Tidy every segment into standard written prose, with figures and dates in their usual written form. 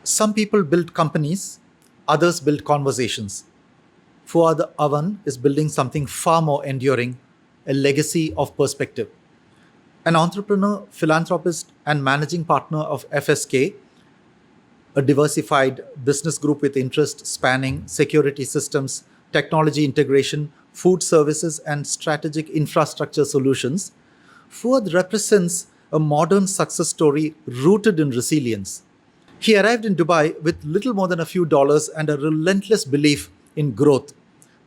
Some people build companies, others build conversations. Fouad Awan is building something far more enduring, a legacy of perspective. An entrepreneur, philanthropist, and managing partner of FSK, a diversified business group with interests spanning security systems, technology integration, food services, and strategic infrastructure solutions, Fouad represents a modern success story rooted in resilience. He arrived in Dubai with little more than a few dollars and a relentless belief in growth.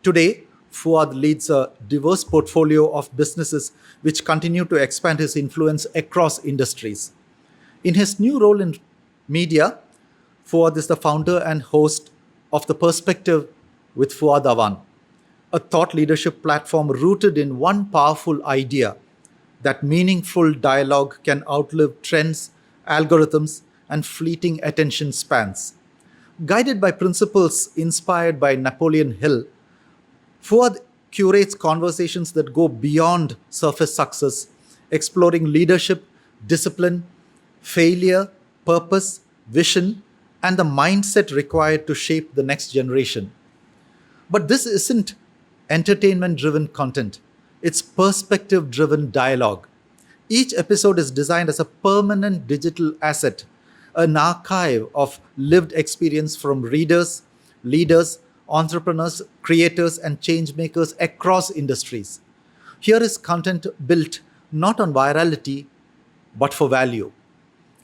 Today, Fuad leads a diverse portfolio of businesses which continue to expand his influence across industries. In his new role in media, Fuad is the founder and host of The Perspective with Fuad Awan, a thought leadership platform rooted in one powerful idea that meaningful dialogue can outlive trends, algorithms, and fleeting attention spans. Guided by principles inspired by Napoleon Hill, Fuad curates conversations that go beyond surface success, exploring leadership, discipline, failure, purpose, vision, and the mindset required to shape the next generation. But this isn't entertainment driven content, it's perspective driven dialogue. Each episode is designed as a permanent digital asset, an archive of lived experience from readers, leaders, entrepreneurs, creators, and change makers across industries. Here is content built not on virality, but for value.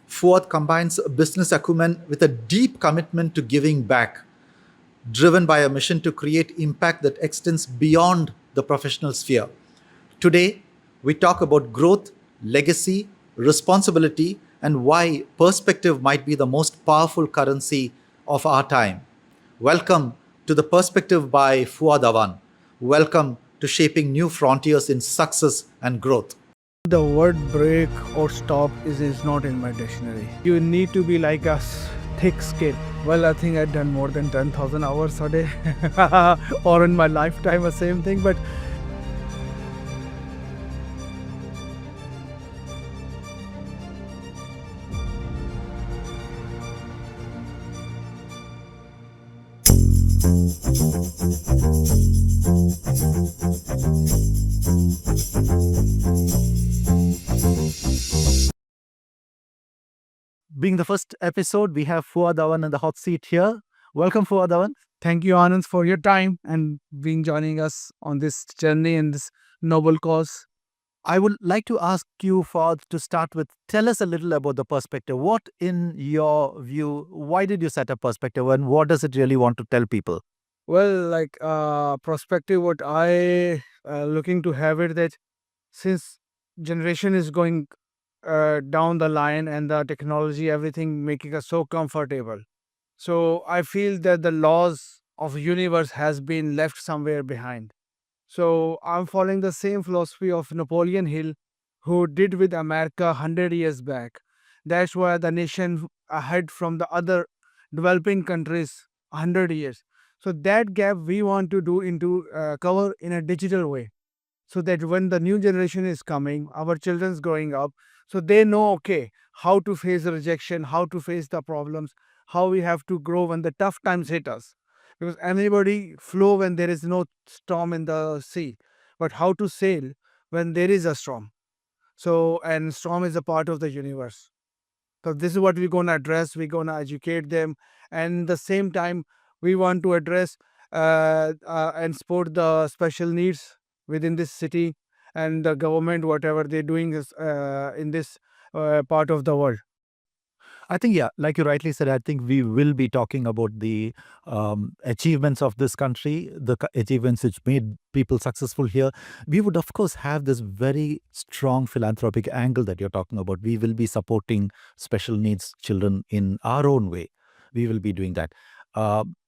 Fuad combines business acumen with a deep commitment to giving back, driven by a mission to create impact that extends beyond the professional sphere. Today, we talk about growth, legacy, responsibility, and why perspective might be the most powerful currency of our time. Welcome to the Perspective by Fuad Awan. Welcome to shaping new frontiers in success and growth. The word break or stop is not in my dictionary. You need to be like a thick skin. Well, I think I've done more than 10,000 hours a day or in my lifetime, the same thing. But Being the first episode, we have Fuad Awan in the hot seat here. Welcome, Fuad Awan. thank you, Anand, for your time and being joining us on this journey and this noble cause. I would like to ask you, Fuad, to start with tell us a little about the perspective. What, in your view, why did you set up perspective and what does it really want to tell people? Well, like perspective, what I looking to have it that since generation is going down the line and the technology, everything making us so comfortable. So I feel that the laws of universe has been left somewhere behind. So I'm following the same philosophy of Napoleon Hill, who did with America 100 years back. That's why the nation ahead from the other developing countries 100 years. So that gap we want to do into cover in a digital way, so that when the new generation is coming, our children's growing up, so they know okay how to face the rejection, how to face the problems, how we have to grow when the tough times hit us. Because anybody flow when there is no storm in the sea, but how to sail when there is a storm. So and storm is a part of the universe. So this is what we're going to address. We're going to educate them, and the same time we want to address and support the special needs within this city and the government, whatever they're doing is in this part of the world. I think, yeah, like you rightly said, I think we will be talking about the achievements of this country, the achievements which made people successful here. We would, of course, have this very strong philanthropic angle that you're talking about. We will be supporting special needs children in our own way. We will be doing that.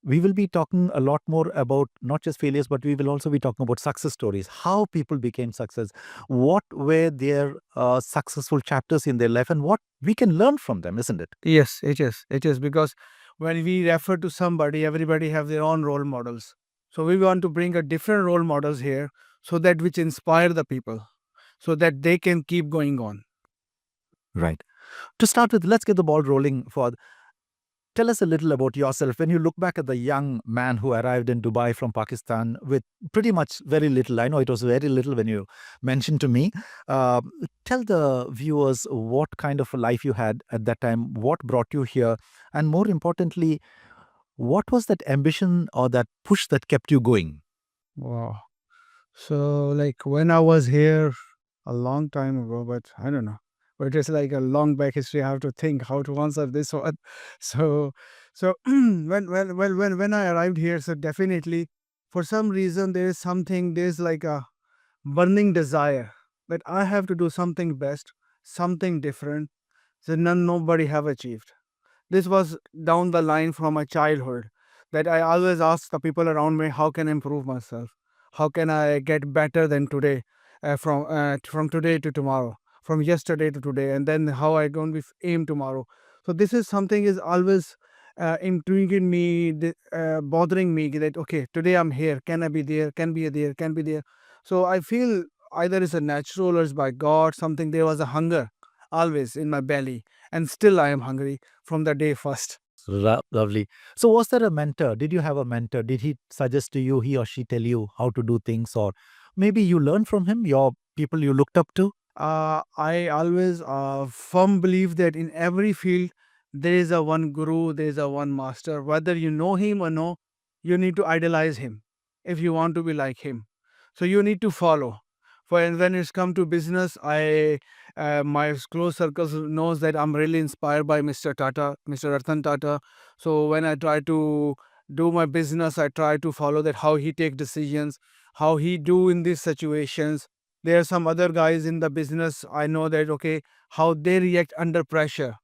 We will be talking a lot more about not just failures, but we will also be talking about success stories, how people became success, what were their successful chapters in their life, and what we can learn from them, isn't it? Yes, it is. It is because when we refer to somebody, everybody have their own role models. So we want to bring a different role models here, so that which inspire the people, so that they can keep going on. Right. To start with, let's get the ball rolling for. Tell us a little about yourself. When you look back at the young man who arrived in Dubai from Pakistan with pretty much very little, I know it was very little when you mentioned to me. Uh, Tell the viewers what kind of a life you had at that time, what brought you here, and more importantly, what was that ambition or that push that kept you going? Wow. So, like when I was here a long time ago, but I don't know. But it's like a long back history. I have to think how to answer this one. So, when I arrived here, so definitely for some reason there is something. There's like a burning desire that I have to do something best, something different that nobody have achieved. This was down the line from my childhood that I always ask the people around me, how can I improve myself? How can I get better than today, from today to tomorrow, from yesterday to today, and then how I going to aim tomorrow. So this is something is always intriguing me, bothering me that okay, today I'm here, can I be there? Can be there? Can be there? So I feel either it's a natural or it's by God something. There was a hunger always in my belly, and still I am hungry from the day first. Lovely. So, was there a mentor? Did you have a mentor? Did he suggest to you, he or she tell you how to do things, or maybe you learned from him, your people you looked up to? I always firm believe that in every field there is a one guru, there is a one master. Whether you know him or no, you need to idolize him if you want to be like him. So you need to follow. For when it's come to business, I my close circles knows that I'm really inspired by Mr. Tata, Mr. Ratan Tata. So when I try to do my business, I try to follow that how he take decisions, how he do in these situations. There are some other guys in the business. I know that okay, how they react under pressure,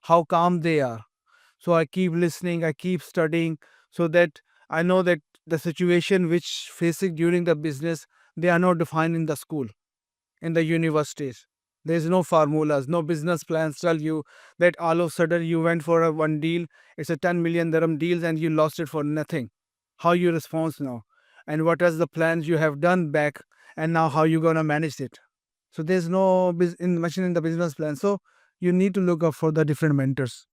how calm they are. So I keep listening, I keep studying, so that I know that the situation which facing during the business, they are not defined in the school, in the universities. There's no formulas, no business plans tell you that all of a sudden you went for a one deal, it's a 10 million dirham deals and you lost it for nothing. How you respond now? And what is the plans you have done back, and now how you gonna manage it? So there's no much in the business plan. So you need to look up for the different mentors.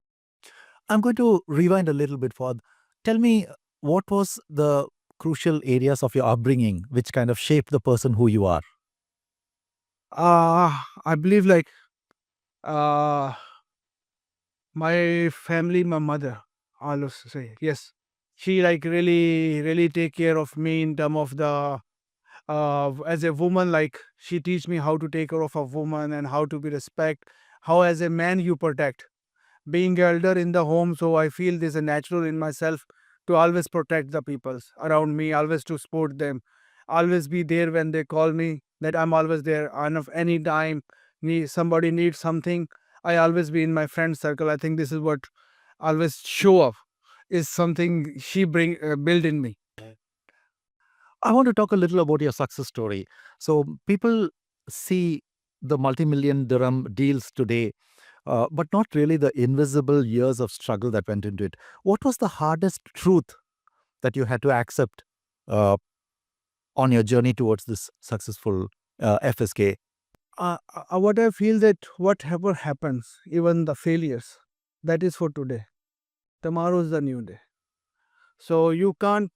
I'm going to rewind a little bit, for tell me what was the crucial areas of your upbringing which kind of shaped the person who you are? I believe like uh my family, my mother, I always say yes. She like really take care of me in term of the as a woman. Like she teach me how to take care of a woman and how to be respect. How as a man you protect. Being elder in the home, so I feel there's a natural in myself to always protect the peoples around me, always to support them, always be there when they call me, that I'm always there. And if any time somebody needs something, I always be in my friend circle. I think this is what always show up is something she bring build in me. I want to talk a little about your success story. So, people see the multi-million dirham deals today, but not really the invisible years of struggle that went into it. What was the hardest truth that you had to accept uh, on your journey towards this successful FSK? What I feel that whatever happens, even the failures, that is for today. Tomorrow is the new day. So you can't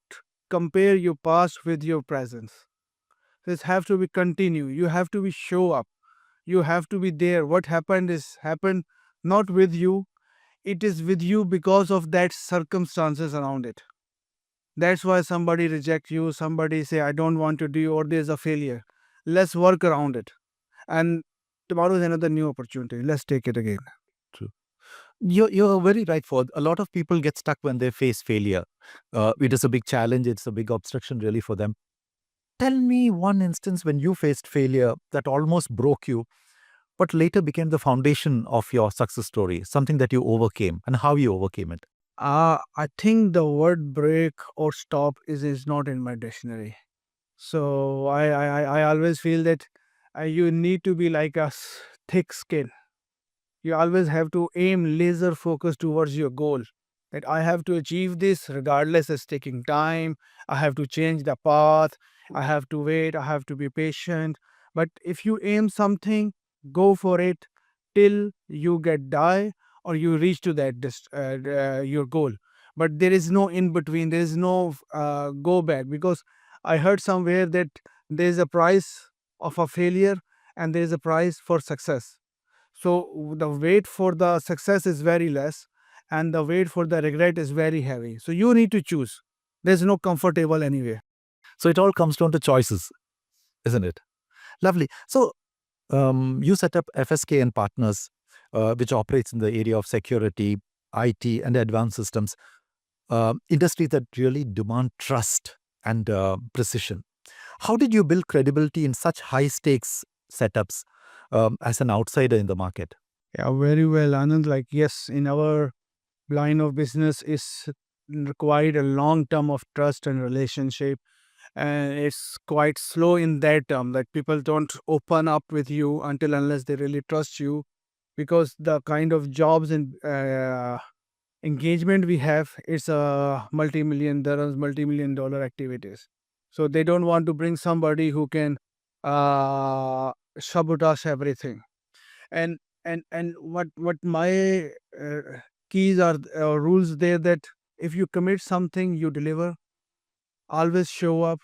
compare your past with your presence. This have to be continue. You have to be show up. You have to be there. What happened is happened not with you. It is with you because of that circumstances around it. That's why somebody reject you. Somebody say I don't want to do, or there's a failure. Let's work around it. And tomorrow is another new opportunity. Let's take it again. True. You're very right. For a lot of people get stuck when they face failure. It is a big challenge. It's a big obstruction, really, for them. Tell me one instance when you faced failure that almost broke you, but later became the foundation of your success story, something that you overcame and how you overcame it. I think the word break or stop is not in my dictionary. So I always feel that you need to be like a thick skin. You always have to aim laser focus towards your goal. That I have to achieve this regardless it's taking time. I have to change the path. I have to wait. I have to be patient. But if you aim something, go for it till you get die, or you reach to that your goal. But there is no in between. There is no go back, because I heard somewhere that there is a price of a failure and there is a price for success. So the weight for the success is very less, and the weight for the regret is very heavy. So you need to choose. There's no comfortable anywhere. So it all comes down to choices, isn't it? Lovely. So you set up FSK and Partners, which operates in the area of security, IT, and advanced systems, industries that really demand trust and precision. How did you build credibility in such high stakes setups as an outsider in the market? Yeah, very well, Anand. Like, yes, in our line of business is required a long term of trust and relationship, and it's quite slow in that term. Like, people don't open up with you until unless they really trust you, because the kind of jobs and engagement we have, it's a multi-million dirhams, multi-million dollar activities. So they don't want to bring somebody who can uh, sabotage everything. And what my uh, keys are, rules there, that if you commit something, you deliver. Always show up.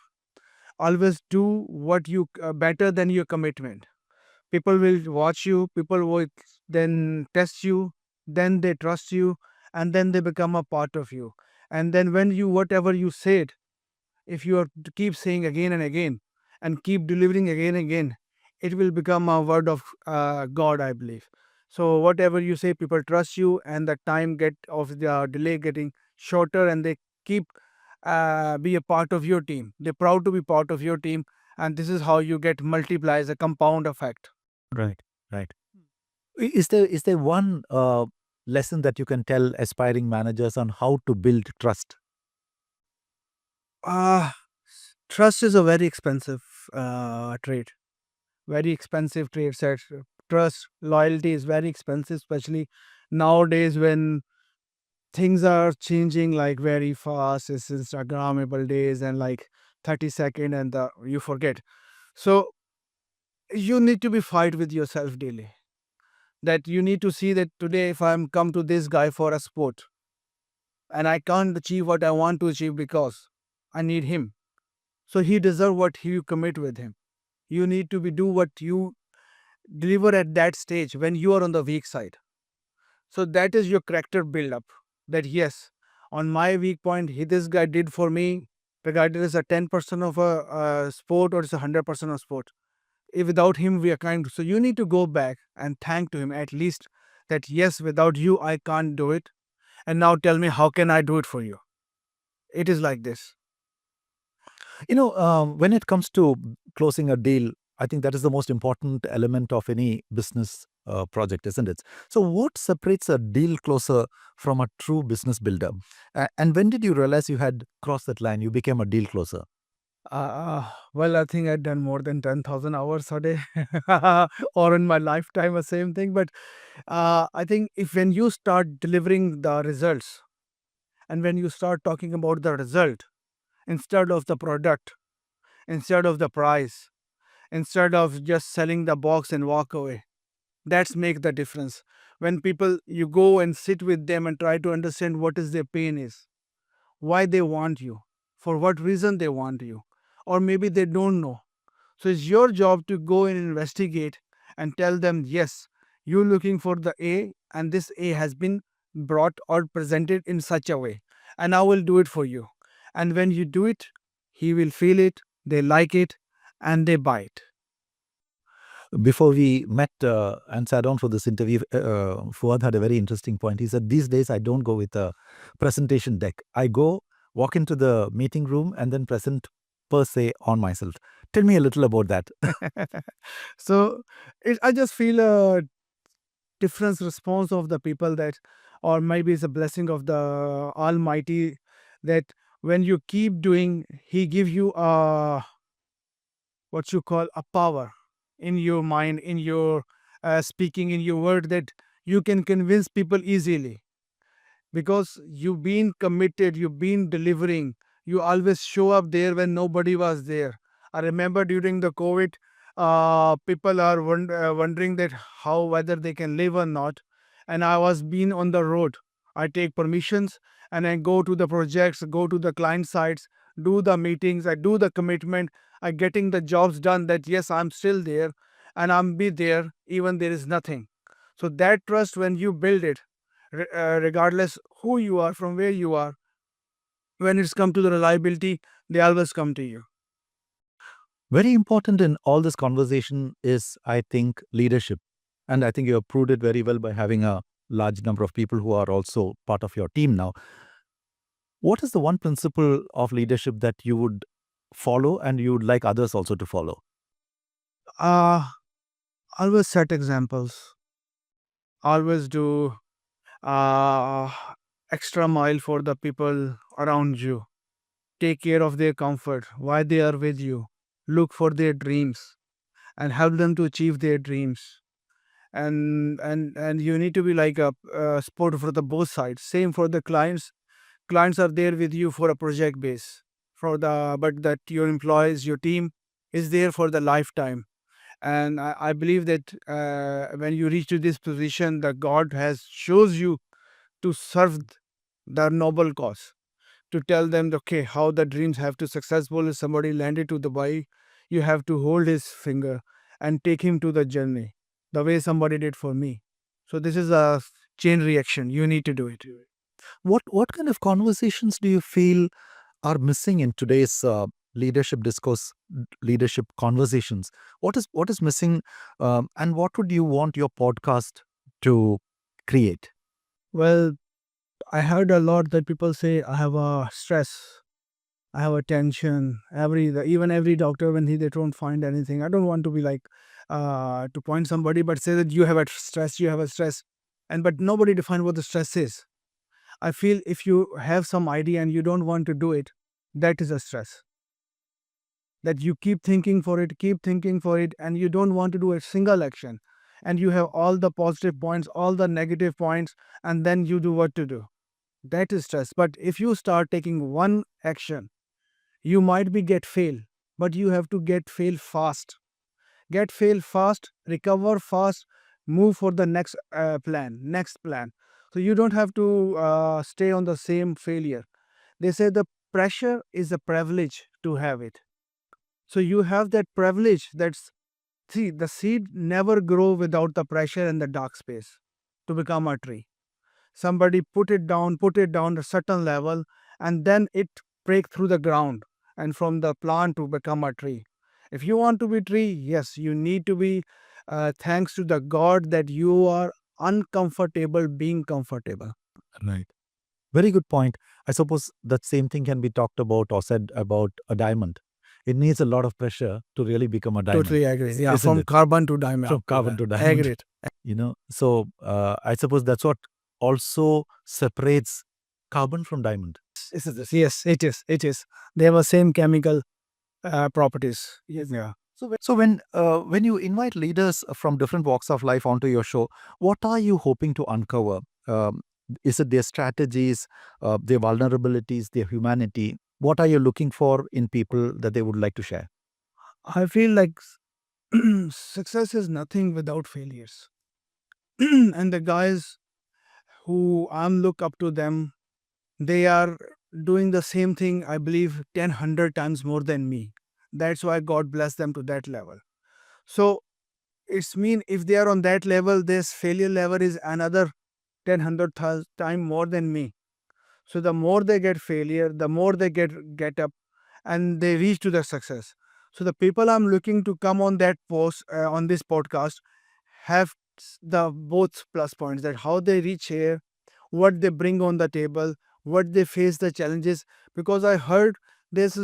Always do what you better than your commitment. People will watch you. People will then test you. Then they trust you, and then they become a part of you. And then when you whatever you said, if you are to keep saying again and again and keep delivering again and again, it will become a word of God, I believe. So whatever you say, people trust you, and the time get of the delay getting shorter, and they keep be a part of your team. They're proud to be part of your team, and this is how you get multiplies a compound effect. Right, right. Is there one lesson that you can tell aspiring managers on how to build trust? Uh, Trust is a very expensive trait. Very expensive traits. Trust, loyalty is very expensive, especially nowadays when things are changing like very fast. It's Instagrammable days, and like 30 second and you forget. So you need to be fight with yourself daily. That you need to see that today, if I'm come to this guy for a sport and I can't achieve what I want to achieve because I need him. So he deserve what you commit with him. You need to be do what you deliver at that stage when you are on the weak side. So that is your character build up. That yes, on my weak point, this guy did for me, regardless it's a 10% of a sport or it's 100% of sport. If without him we are kind. So you need to go back and thank to him at least, that yes, without you I can't do it. And now tell me, how can I do it for you? It is like this. When it comes to closing a deal, I think that is the most important element of any business project, isn't it? So, what separates a deal closer from a true business builder? And when did you realize you had crossed that line? You became a deal closer. Well, I think I've done more than 10,000 hours a day or in my lifetime, the same thing. But I think if when you start delivering the results, and when you start talking about the result instead of the product, instead of the price, instead of just selling the box and walk away, that's make the difference. When people, you go and sit with them and try to understand what is their pain is, why they want you, for what reason they want you, or maybe they don't know. So it's your job to go and investigate and tell them, yes, you're looking for the A, and this A has been brought or presented in such a way, and I will do it for you. And when you do it, he will feel it, they like it, and they buy it. Before we met and sat down for this interview, Fuad had a very interesting point. He said, these days I don't go with a presentation deck. I go, walk into the meeting room, and then present per se on myself. Tell me a little about that. So I just feel a different response of the people, that, or maybe it's a blessing of the Almighty, that when you keep doing, He give you a, what you call, a power in your mind, in your speaking, in your word, that you can convince people easily, because you've been committed, you've been delivering, you always show up there when nobody was there. I remember during the COVID, people are wondering that how whether they can live or not, and I was being on the road. I take permissions and I go to the projects, go to the client sites, do the meetings, I do the commitment, I getting the jobs done that yes, I'm still there and I'm be there even there is nothing. So that trust when you build it, regardless who you are, from where you are, when it's come to the reliability, they always come to you. Very important in all this conversation is, I think, leadership. And I think you have proved it very well by having a large number of people who are also part of your team now. What is the one principle of leadership that you would follow and you would like others also to follow? Uh, Always set examples, always do uh, extra mile for the people around you. Take care of their comfort, why they are with you. Look for their dreams and help them to achieve their dreams. And you need to be like a support for the both sides. Same for the clients. Clients are there with you for a project base, for the but that your employees, your team is there for the lifetime. And I believe that when you reach to this position, that God has chose you to serve the noble cause, to tell them okay how the dreams have to successful. If somebody landed to Dubai, you have to hold his finger and take him to the journey the way somebody did for me. So this is a chain reaction, you need to do it. What kind of conversations do you feel are missing in today's leadership discourse, leadership conversations? What is missing, and what would you want your podcast to create? Well, I heard a lot that people say I have a stress, I have a tension. Even every doctor when they don't find anything. I don't want to be like to point somebody, but say that you have a stress, you have a stress, and but nobody define what the stress is. I feel if you have some idea and you don't want to do it, that is a stress. That you keep thinking for it, and you don't want to do a single action, and you have all the positive points, all the negative points, and then you do what to do. That is stress. But if you start taking one action, you might be get fail, but you have to get fail fast, recover fast, move for the next plan. So you don't have to stay on the same failure. They say the pressure is a privilege to have it. So you have that privilege. That's see, the seed never grow without the pressure and the dark space to become a tree. Somebody put it down a certain level, and then it break through the ground, and from the plant to become a tree. If you want to be tree, yes, you need to be thanks to the God that you are uncomfortable being comfortable. Right. Very good point. I suppose that same thing can be talked about or said about a diamond. It needs a lot of pressure to really become a diamond, Totally agree. Yeah, isn't from it? carbon to diamond. From carbon to diamond. Agreed. So I suppose that's what also separates carbon from diamond. Yes, it is. It is. They have the same chemical properties. Yes. Yeah. So when you invite leaders from different walks of life onto your show, what are you hoping to uncover? Um, is it their strategies, their vulnerabilities, their humanity? What are you looking for in people that they would like to share? I feel like success is nothing without failures. And the guys who I'm look up to them, they are doing the same thing, I believe, 100 times more than me. That's why God bless them to that level. So it's mean if they are on that level, this failure level is another 100 time more than me. So the more they get failure, the more they get up and they reach to the success. So the people I'm looking to come on that post on this podcast have the both plus points, that how they reach here, what they bring on the table, what they face the challenges. Because I heard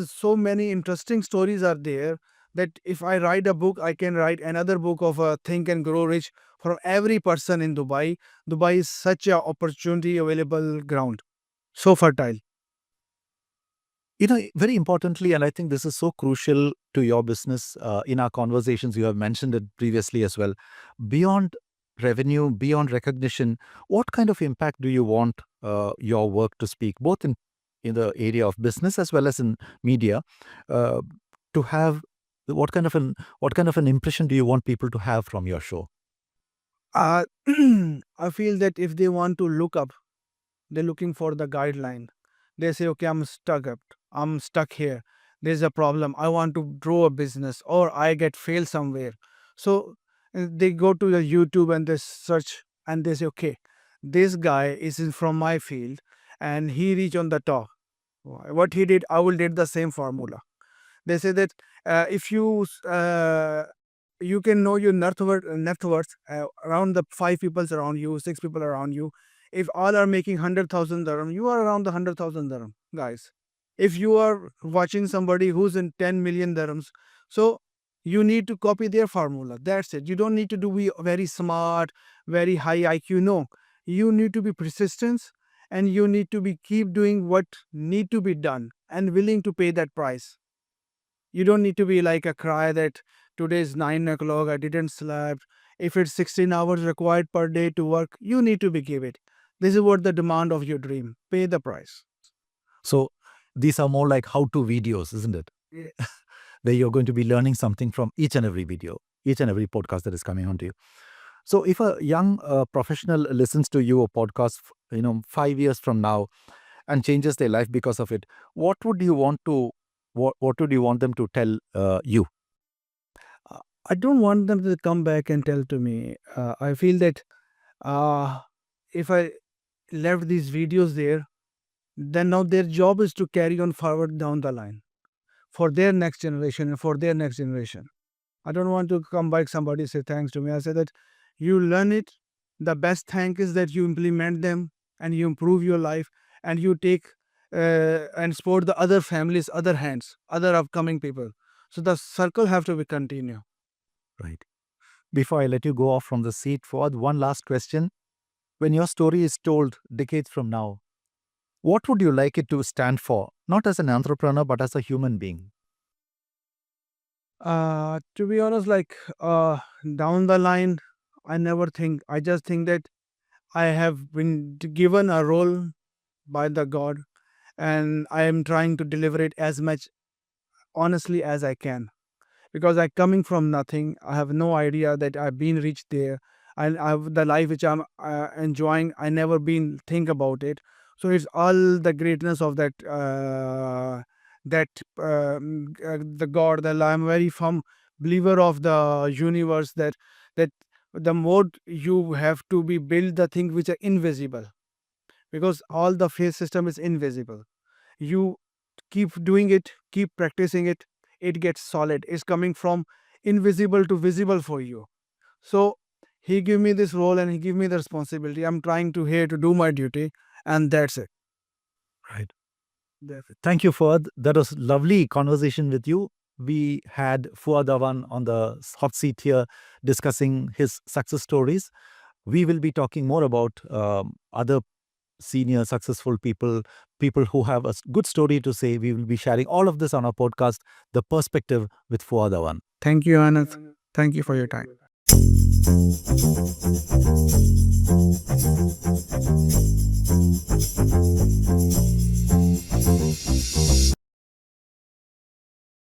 so many interesting stories are there, that if I write a book, I can write another book of Think and Grow Rich from every person in Dubai. Dubai is such a opportunity available ground, so fertile. Very importantly, and I think this is so crucial to your business, in our conversations, you have mentioned it previously as well. Beyond revenue, beyond recognition, what kind of impact do you want your work to speak, both in the area of business as well as in media, uh, to have what kind of an impression do you want people to have from your show? Uh, I feel that if they want to look up, they're looking for the guideline. They say, okay, I'm stuck here. There's a problem. I want to grow a business or I get failed somewhere. So they go to the YouTube and they search and they say, okay, this guy is from my field and he reached on the top. What he did, I will did the same formula. They say that if you can know your net worth around the five people around you, six people around you. If all are making 100,000 dirham, you are around the 100,000 dirham, guys. If you are watching somebody who's in 10 million dirhams, so you need to copy their formula. That's it. You don't need to do be very smart, very high IQ. No, you need to be persistent and you need to be keep doing what need to be done and willing to pay that price. You don't need to be like a cry that today is 9 o'clock, I didn't sleep. If it's 16 hours required per day to work, you need to be give it. This is what the demand of your dream. Pay the price. So these are more like how-to videos, isn't it? Yes. Where you're going to be learning something from each and every video, each and every podcast that is coming onto you. So if a young professional listens to your podcast, 5 years from now, and changes their life because of it, what would you want to, what would you want them to tell you? Uh, I don't want them to come back and tell to me. I feel that uh, if I left these videos there, then now their job is to carry on forward down the line for their next generation and for their next generation. I don't want to come back somebody say thanks to me. I say that you learn it. The best thank is that you implement them and you improve your life and you take and support the other families, other hands, other upcoming people. So the circle have to be continue. Right. Before I let you go off from the seat, Fouad, one last question. When your story is told decades from now, what would you like it to stand for? Not as an entrepreneur, but as a human being. To be honest, like down the line, I never think. I just think that I have been given a role by the God, and I am trying to deliver it as much honestly as I can. Because I coming from nothing. I have no idea that I've been reached there. And I've the life which I'm enjoying. I never been think about it. So it's all the greatness of the God. That I'm very firm believer of the universe. That the more you have to be build the things which are invisible, because all the face system is invisible. You keep doing it, keep practicing it, it gets solid. It's coming from invisible to visible for you. So he give me this role and he give me the responsibility. I'm trying to here to do my duty, and that's it. Right. That's it. Thank you, Fuad. That was lovely conversation with you. We had Fuad Awan on the hot seat here discussing his success stories. We will be talking more about other senior successful people, people who have a good story to say. We will be sharing all of this on our podcast, The Perspective with Fuad Awan. Thank you, Anand. Thank you for your time.